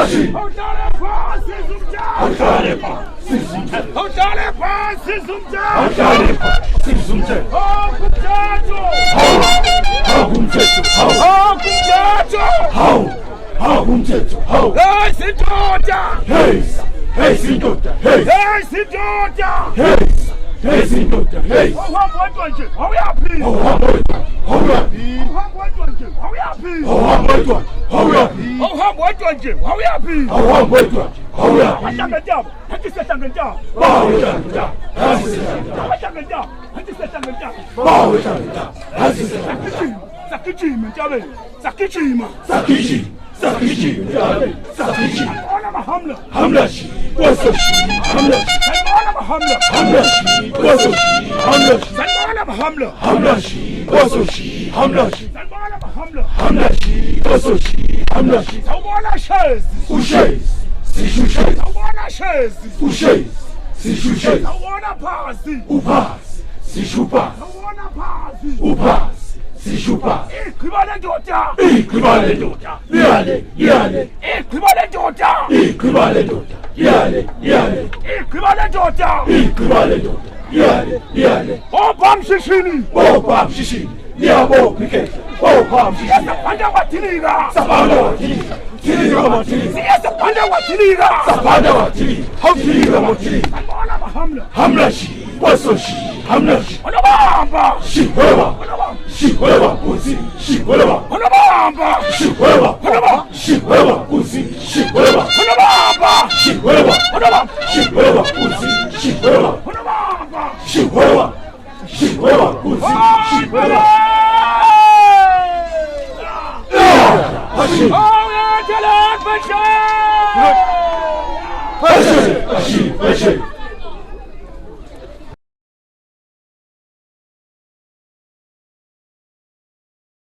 Ashi. Hotalepa Sizumja. Hotalepa Sizumja. Hotalepa Sizumja. Hotalepa Sizumja. Hakumjajo. Hakumjajo. Hakumjajo. Hakumjajo. Hey Sindoda. Hey Sindoda. Hey Sindoda. Hey Sindoda. Hey. Ohambwa nje. Awuyapi. Awuyapi. Ohambwa nje. Awuyapi. Awuyapi. Ohambwa nje. Awuyapi. Awuyapi. Ashangajabo. Hatisashangajabo. Bawetanga. Ashangajabo. Hatisashangajabo. Bawetanga. Sakijima njabe. Sakijima. Sakishi. Ona mahamla. Hamlashi. Wasoshi. Hamlashi. Ona mahamla. Hamlashi. Wasoshi. Hamlashi. Ona mahamla. Hamlashi. Wasoshi. Hamlashi. Ona mahamla. Hamlashi. Wasoshi. Hamlashi. Sawubona shezi. Ushezi. Sishushez. Sawubona shezi. Ushezi. Sishushez. Sawubona phasi. Uphasi. Sishupasi. Sawubona phasi. Uphasi. Sishupasi. Iqhiba lendoda. Iqhiba lendoda. Liyale. Iqhiba lendoda. Iqhiba lendoda. Liyale. Iqhiba lendoda. Iqhiba lendoda. Liyale. Obamshishini. Obamshishini. Liyabophikeza. Obamshishini. Sapanda wathilika. Sapanda wathilika. Thilika mathilika. Siyasapanda wathilika. Sapanda wathilika. Hawuthilika mathilika. Sawubona mahamla. Hamlashi. Wasoshi. Hamlashi. Onobamba. Shihweba. Shihweba kuzi. Shihweba. Onobamba. Shihweba. Shihweba kuzi. Shihweba. Onobamba. Shihweba. Shihweba kuzi. Shihweba. Onobamba. Shihweba kuzi. Shihweba. Ashi. Oh, yeah, tell it, Ashi.